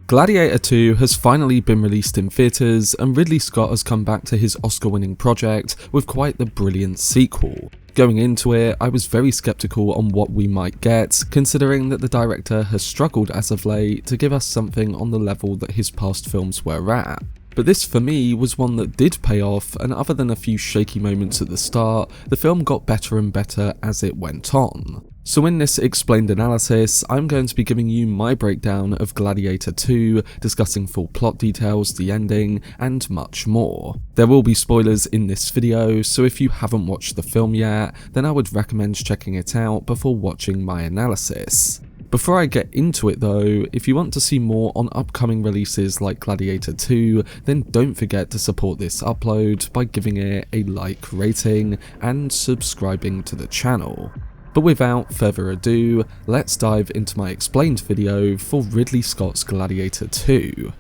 Gladiator II has finally been released in theatres, and Ridley Scott has come back to his Oscar-winning project with quite the brilliant sequel. Going into it, I was very skeptical on what we might get, considering that the director has struggled as of late to give us something on the level that his past films were at. But this for me was one that did pay off, and other than a few shaky moments at the start, the film got better and better as it went on. So in this explained analysis, I'm going to be giving you my breakdown of Gladiator II, discussing full plot details, the ending, and much more. There will be spoilers in this video, so if you haven't watched the film yet, then I would recommend checking it out before watching my analysis. Before I get into it though, if you want to see more on upcoming releases like Gladiator II, then don't forget to support this upload by giving it a like rating and subscribing to the channel. But without further ado, let's dive into my explained video for Ridley Scott's Gladiator II.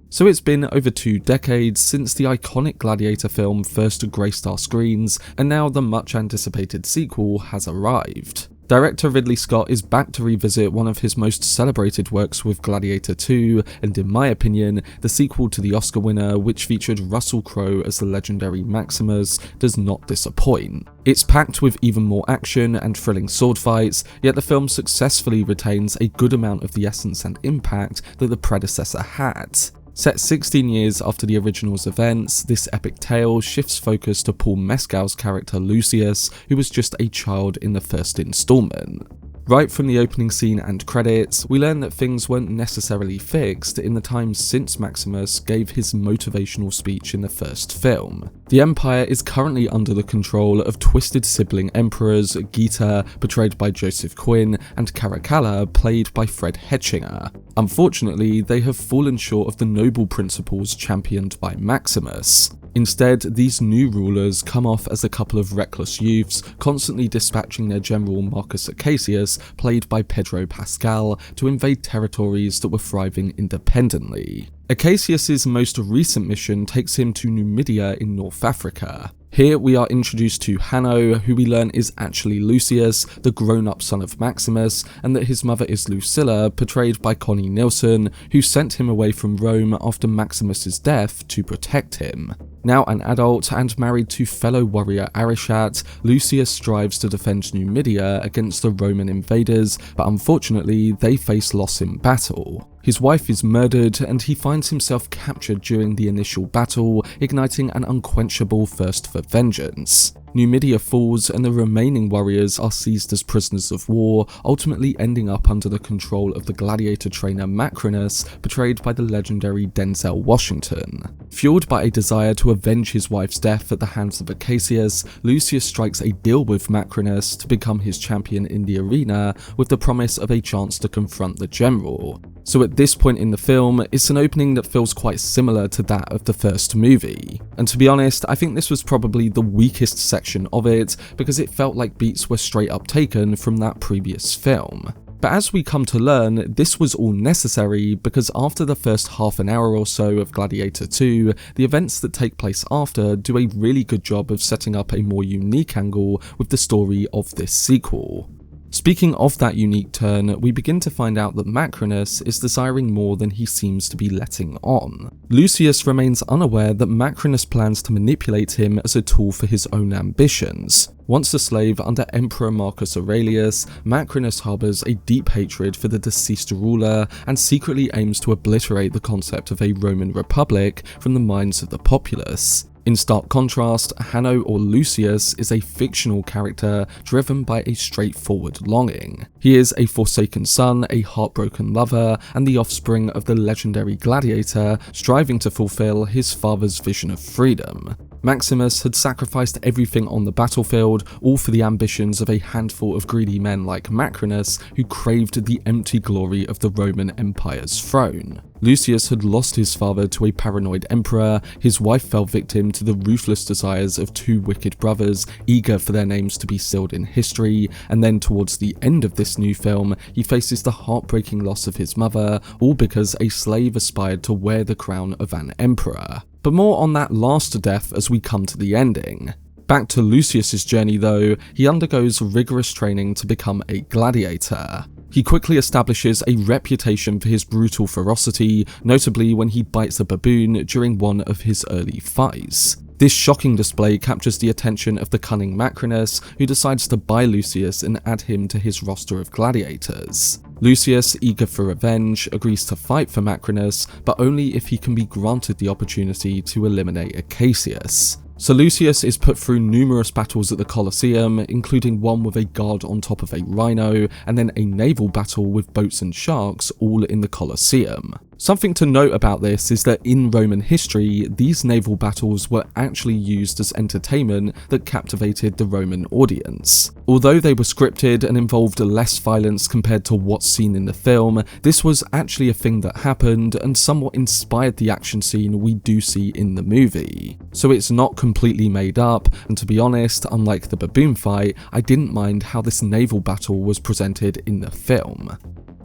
So it's been over 2 decades since the iconic Gladiator film first graced our screens, and now the much anticipated sequel has arrived. Director Ridley Scott is back to revisit one of his most celebrated works with Gladiator II, and in my opinion, the sequel to the Oscar winner, which featured Russell Crowe as the legendary Maximus, does not disappoint. It's packed with even more action and thrilling sword fights, yet the film successfully retains a good amount of the essence and impact that the predecessor had. Set 16 years after the original's events, this epic tale shifts focus to Paul Mescal's character Lucius, who was just a child in the first installment. Right from the opening scene and credits, we learn that things weren't necessarily fixed in the time since Maximus gave his motivational speech in the first film. The Empire is currently under the control of twisted sibling emperors Geta, portrayed by Joseph Quinn, and Caracalla, played by Fred Hetchinger. Unfortunately, they have fallen short of the noble principles championed by Maximus. Instead, these new rulers come off as a couple of reckless youths, constantly dispatching their general Marcus Acacius, played by Pedro Pascal, to invade territories that were thriving independently. Acacius's most recent mission takes him to Numidia in North Africa. Here we are introduced to Hanno, who we learn is actually Lucius, the grown-up son of Maximus, and that his mother is Lucilla, portrayed by Connie Nielsen, who sent him away from Rome after Maximus's death to protect him. Now an adult and married to fellow warrior Arishat, Lucius strives to defend Numidia against the Roman invaders, but unfortunately they face loss in battle. His wife is murdered, and he finds himself captured during the initial battle, igniting an unquenchable thirst for vengeance. Numidia falls, and the remaining warriors are seized as prisoners of war, ultimately ending up under the control of the gladiator trainer Macrinus, portrayed by the legendary Denzel Washington. Fueled by a desire to avenge his wife's death at the hands of Acacius, Lucius strikes a deal with Macrinus to become his champion in the arena, with the promise of a chance to confront the general. So at this point in the film, it's an opening that feels quite similar to that of the first movie. And to be honest, I think this was probably the weakest section of it, because it felt like beats were straight up taken from that previous film. But as we come to learn, this was all necessary because after the first half an hour or so of Gladiator II, the events that take place after do a really good job of setting up a more unique angle with the story of this sequel. Speaking of that unique turn, we begin to find out that Macrinus is desiring more than he seems to be letting on. Lucius remains unaware that Macrinus plans to manipulate him as a tool for his own ambitions. Once a slave under Emperor Marcus Aurelius, Macrinus harbours a deep hatred for the deceased ruler and secretly aims to obliterate the concept of a Roman Republic from the minds of the populace. In stark contrast, Hanno or Lucius is a fictional character driven by a straightforward longing. He is a forsaken son, a heartbroken lover, and the offspring of the legendary gladiator, striving to fulfill his father's vision of freedom. Maximus had sacrificed everything on the battlefield, all for the ambitions of a handful of greedy men like Macrinus, who craved the empty glory of the Roman Empire's throne. Lucius had lost his father to a paranoid emperor, his wife fell victim to the ruthless desires of two wicked brothers, eager for their names to be sealed in history, and then towards the end of this new film, he faces the heartbreaking loss of his mother, all because a slave aspired to wear the crown of an emperor. But more on that last death as we come to the ending. Back to Lucius's journey though, he undergoes rigorous training to become a gladiator. He quickly establishes a reputation for his brutal ferocity, notably when he bites a baboon during one of his early fights. This shocking display captures the attention of the cunning Macrinus, who decides to buy Lucius and add him to his roster of gladiators. Lucius, eager for revenge, agrees to fight for Macrinus, but only if he can be granted the opportunity to eliminate Acacius. So Lucius is put through numerous battles at the Colosseum, including one with a guard on top of a rhino, and then a naval battle with boats and sharks, all in the Colosseum. Something to note about this is that in Roman history, these naval battles were actually used as entertainment that captivated the Roman audience. Although they were scripted and involved less violence compared to what's seen in the film, this was actually a thing that happened and somewhat inspired the action scene we do see in the movie. So it's not completely made up, and to be honest, unlike the baboon fight, I didn't mind how this naval battle was presented in the film.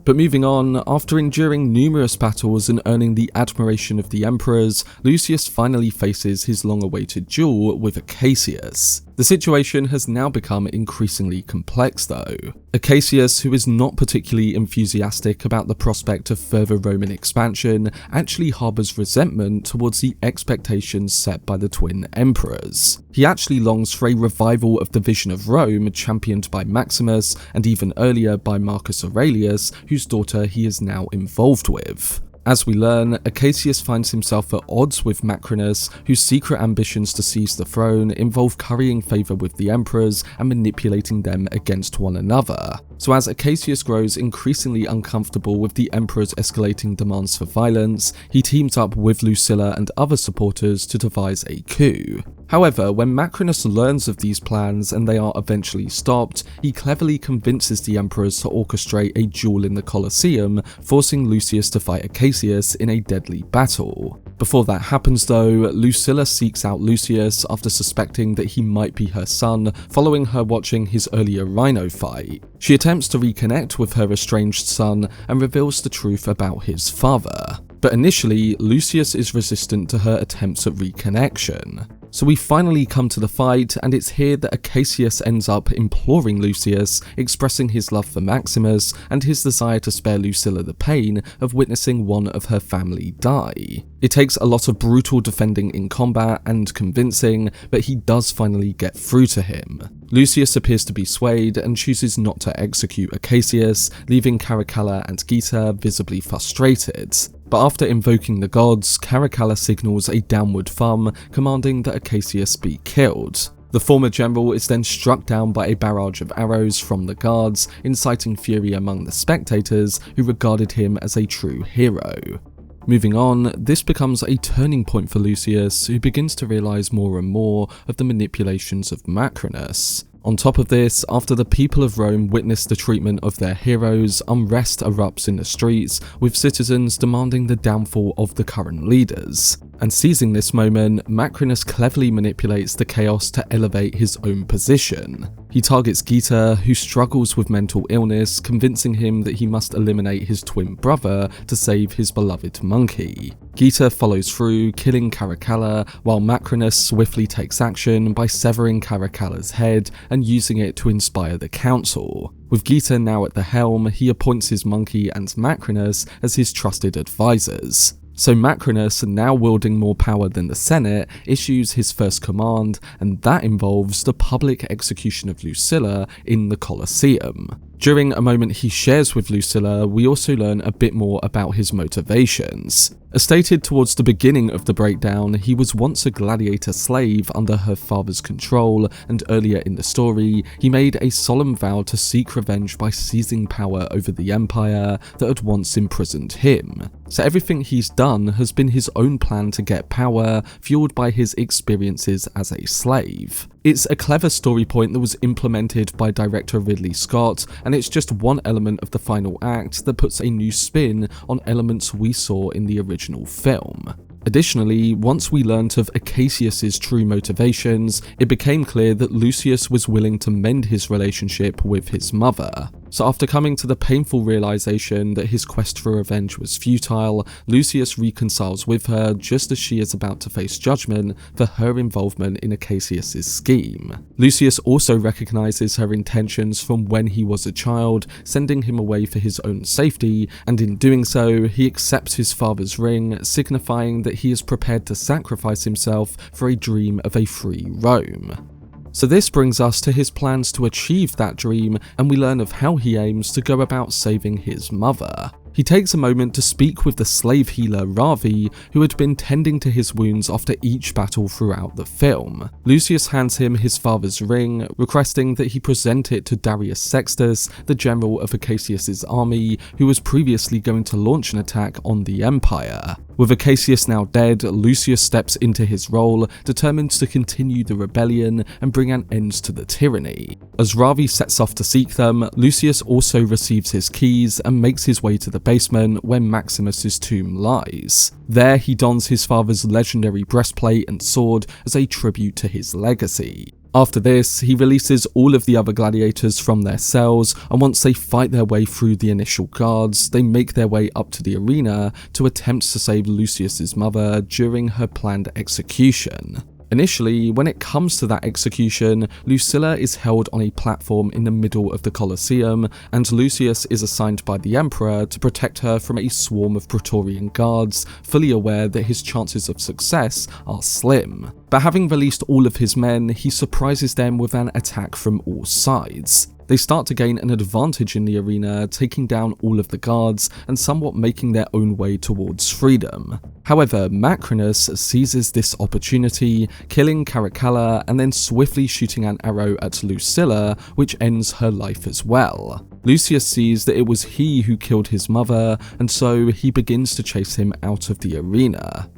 But moving on, after enduring numerous battles and earning the admiration of the emperors, Lucius finally faces his long-awaited duel with Acacius. The situation has now become increasingly complex though. Acacius, who is not particularly enthusiastic about the prospect of further Roman expansion, actually harbours resentment towards the expectations set by the twin emperors. He actually longs for a revival of the vision of Rome championed by Maximus and even earlier by Marcus Aurelius, whose daughter he is now involved with. As we learn, Acacius finds himself at odds with Macrinus, whose secret ambitions to seize the throne involve currying favour with the emperors and manipulating them against one another. So as Acacius grows increasingly uncomfortable with the emperor's escalating demands for violence, he teams up with Lucilla and other supporters to devise a coup. However, when Macrinus learns of these plans and they are eventually stopped, he cleverly convinces the emperors to orchestrate a duel in the Colosseum, forcing Lucius to fight Acacius in a deadly battle. Before that happens though, Lucilla seeks out Lucius after suspecting that he might be her son, following her watching his earlier rhino fight. She attempts to reconnect with her estranged son and reveals the truth about his father. But initially, Lucius is resistant to her attempts at reconnection. So we finally come to the fight, and it's here that Acacius ends up imploring Lucius, expressing his love for Maximus and his desire to spare Lucilla the pain of witnessing one of her family die. It takes a lot of brutal defending in combat and convincing, but he does finally get through to him. Lucius appears to be swayed and chooses not to execute Acacius, leaving Caracalla and Geta visibly frustrated. But after invoking the gods, Caracalla signals a downward thumb, commanding that Acacius be killed. The former general is then struck down by a barrage of arrows from the guards, inciting fury among the spectators who regarded him as a true hero. Moving on, this becomes a turning point for Lucius, who begins to realise more and more of the manipulations of Macrinus. On top of this, after the people of Rome witness the treatment of their heroes, unrest erupts in the streets, with citizens demanding the downfall of the current leaders. And seizing this moment, Macrinus cleverly manipulates the chaos to elevate his own position. He targets Geta, who struggles with mental illness, convincing him that he must eliminate his twin brother to save his beloved monkey. Geta follows through, killing Caracalla, while Macrinus swiftly takes action by severing Caracalla's head and using it to inspire the council. With Geta now at the helm, he appoints his monkey and Macrinus as his trusted advisors. So Macrinus, now wielding more power than the Senate, issues his first command, and that involves the public execution of Lucilla in the Colosseum. During a moment he shares with Lucilla, we also learn a bit more about his motivations. As stated towards the beginning of the breakdown, he was once a gladiator slave under her father's control, and earlier in the story, he made a solemn vow to seek revenge by seizing power over the empire that had once imprisoned him. So everything he's done has been his own plan to get power, fueled by his experiences as a slave. It's a clever story point that was implemented by director Ridley Scott, and it's just one element of the final act that puts a new spin on elements we saw in the original film. Additionally, once we learnt of Acacius's true motivations, it became clear that Lucius was willing to mend his relationship with his mother. So after coming to the painful realization that his quest for revenge was futile, Lucius reconciles with her just as she is about to face judgment for her involvement in Acacius' scheme. Lucius also recognizes her intentions from when he was a child, sending him away for his own safety, and in doing so, he accepts his father's ring, signifying that he is prepared to sacrifice himself for a dream of a free Rome. So this brings us to his plans to achieve that dream, and we learn of how he aims to go about saving his mother. He takes a moment to speak with the slave healer Ravi, who had been tending to his wounds after each battle throughout the film. Lucius hands him his father's ring, requesting that he present it to Darius Sextus, the general of Acacius' army, who was previously going to launch an attack on the Empire. With Acacius now dead, Lucius steps into his role, determined to continue the rebellion and bring an end to the tyranny. As Ravi sets off to seek them, Lucius also receives his keys and makes his way to the basement where Maximus' tomb lies. There he dons his father's legendary breastplate and sword as a tribute to his legacy. After this, he releases all of the other gladiators from their cells, and once they fight their way through the initial guards, they make their way up to the arena to attempt to save Lucius' mother during her planned execution. Initially, when it comes to that execution, Lucilla is held on a platform in the middle of the Colosseum, and Lucius is assigned by the Emperor to protect her from a swarm of Praetorian guards, fully aware that his chances of success are slim. But having released all of his men, he surprises them with an attack from all sides. They start to gain an advantage in the arena, taking down all of the guards and somewhat making their own way towards freedom. However, Macrinus seizes this opportunity, killing Caracalla and then swiftly shooting an arrow at Lucilla, which ends her life as well. Lucius sees that it was he who killed his mother, and so he begins to chase him out of the arena.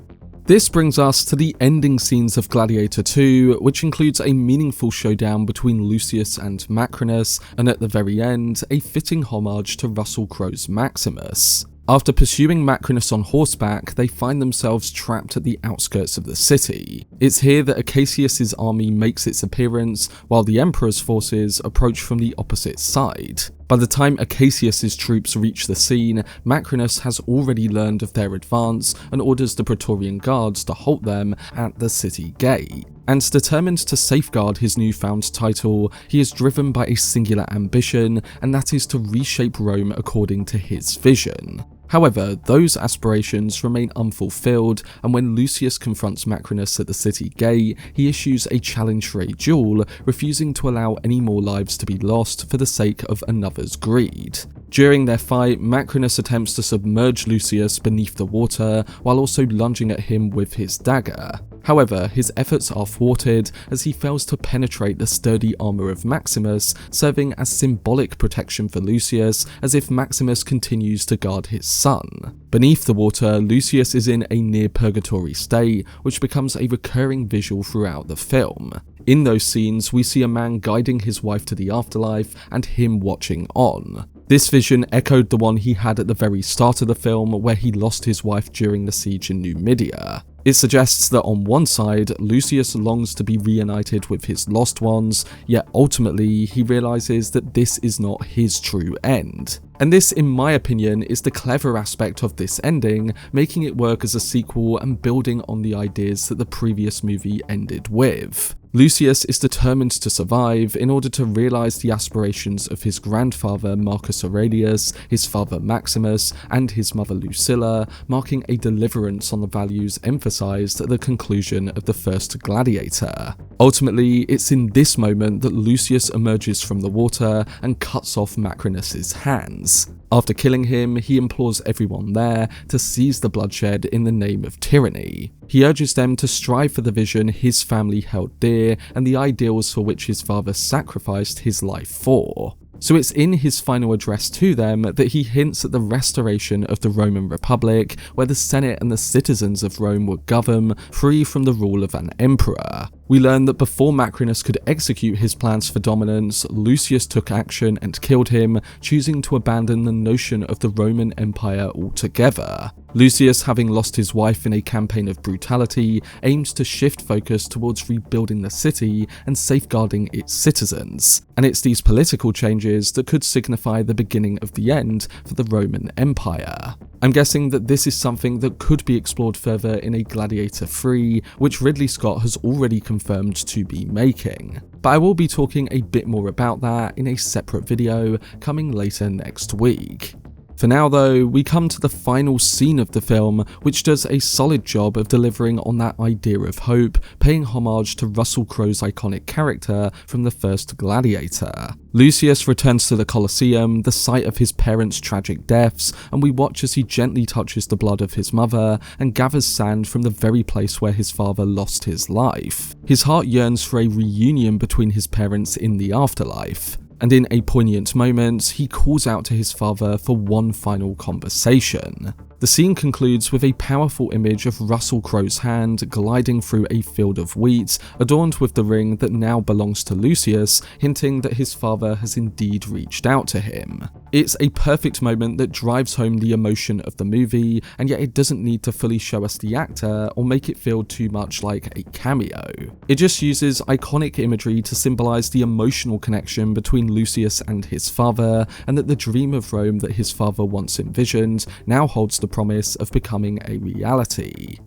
This brings us to the ending scenes of Gladiator II, which includes a meaningful showdown between Lucius and Macrinus, and at the very end, a fitting homage to Russell Crowe's Maximus. After pursuing Macrinus on horseback, they find themselves trapped at the outskirts of the city. It's here that Acacius' army makes its appearance, while the Emperor's forces approach from the opposite side. By the time Acacius' troops reach the scene, Macrinus has already learned of their advance and orders the Praetorian guards to halt them at the city gate. And determined to safeguard his newfound title, he is driven by a singular ambition, and that is to reshape Rome according to his vision. However, those aspirations remain unfulfilled, and when Lucius confronts Macrinus at the city gate, he issues a challenge for a duel, refusing to allow any more lives to be lost for the sake of another's greed. During their fight, Macrinus attempts to submerge Lucius beneath the water, while also lunging at him with his dagger. However, his efforts are thwarted as he fails to penetrate the sturdy armour of Maximus, serving as symbolic protection for Lucius, as if Maximus continues to guard his son. Beneath the water, Lucius is in a near-purgatory state, which becomes a recurring visual throughout the film. In those scenes, we see a man guiding his wife to the afterlife and him watching on. This vision echoed the one he had at the very start of the film, where he lost his wife during the siege in Numidia. It suggests that on one side, Lucius longs to be reunited with his lost ones, yet ultimately he realises that this is not his true end. And this, in my opinion, is the clever aspect of this ending, making it work as a sequel and building on the ideas that the previous movie ended with. Lucius is determined to survive in order to realise the aspirations of his grandfather Marcus Aurelius, his father Maximus, and his mother Lucilla, marking a deliverance on the values emphasised at the conclusion of the first Gladiator. Ultimately, it's in this moment that Lucius emerges from the water and cuts off Macrinus' hands. After killing him, he implores everyone there to cease the bloodshed in the name of tyranny. He urges them to strive for the vision his family held dear and the ideals for which his father sacrificed his life for. So it's in his final address to them that he hints at the restoration of the Roman Republic, where the Senate and the citizens of Rome would govern, free from the rule of an emperor. We learn that before Macrinus could execute his plans for dominance, Lucius took action and killed him, choosing to abandon the notion of the Roman Empire altogether. Lucius, having lost his wife in a campaign of brutality, aims to shift focus towards rebuilding the city and safeguarding its citizens, and it's these political changes that could signify the beginning of the end for the Roman Empire. I'm guessing that this is something that could be explored further in a Gladiator III, which Ridley Scott has already confirmed to be making. But I will be talking a bit more about that in a separate video coming later next week. For now though, we come to the final scene of the film, which does a solid job of delivering on that idea of hope, paying homage to Russell Crowe's iconic character from the first Gladiator. Lucius returns to the Colosseum, the site of his parents' tragic deaths, and we watch as he gently touches the blood of his mother and gathers sand from the very place where his father lost his life. His heart yearns for a reunion between his parents in the afterlife. And in a poignant moment, he calls out to his father for one final conversation. The scene concludes with a powerful image of Russell Crowe's hand gliding through a field of wheat, adorned with the ring that now belongs to Lucius, hinting that his father has indeed reached out to him. It's a perfect moment that drives home the emotion of the movie, and yet it doesn't need to fully show us the actor or make it feel too much like a cameo. It just uses iconic imagery to symbolize the emotional connection between Lucius and his father, and that the dream of Rome that his father once envisioned now holds the promise of becoming a reality.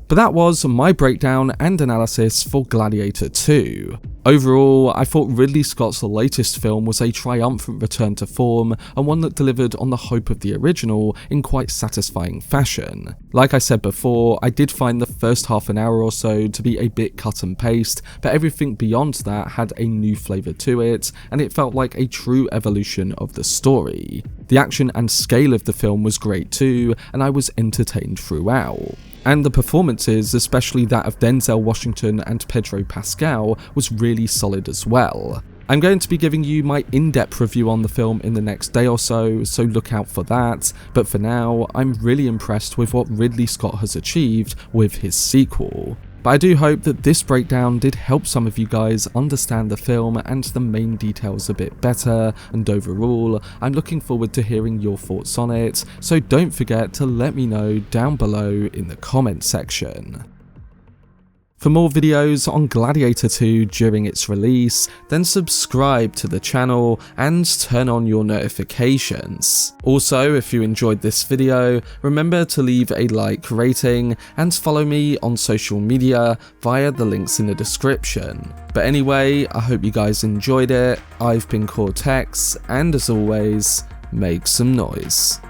But that was my breakdown and analysis for Gladiator II. Overall, I thought Ridley Scott's latest film was a triumphant return to form, and one that delivered on the hope of the original in quite satisfying fashion. Like I said before, I did find the first half an hour or so to be a bit cut and paste, but everything beyond that had a new flavour to it, and it felt like a true evolution of the story. The action and scale of the film was great too, and I was entertained throughout. And the performances, especially that of Denzel Washington and Pedro Pascal, was really solid as well. I'm going to be giving you my in-depth review on the film in the next day or so look out for that, but for now, I'm really impressed with what Ridley Scott has achieved with his sequel. But I do hope that this breakdown did help some of you guys understand the film and the main details a bit better, and overall, I'm looking forward to hearing your thoughts on it, so don't forget to let me know down below in the comment section. For more videos on Gladiator II during its release, then subscribe to the channel and turn on your notifications. Also, if you enjoyed this video, remember to leave a like rating and follow me on social media via the links in the description. But anyway, I hope you guys enjoyed it. I've been Cortex, and as always, make some noise.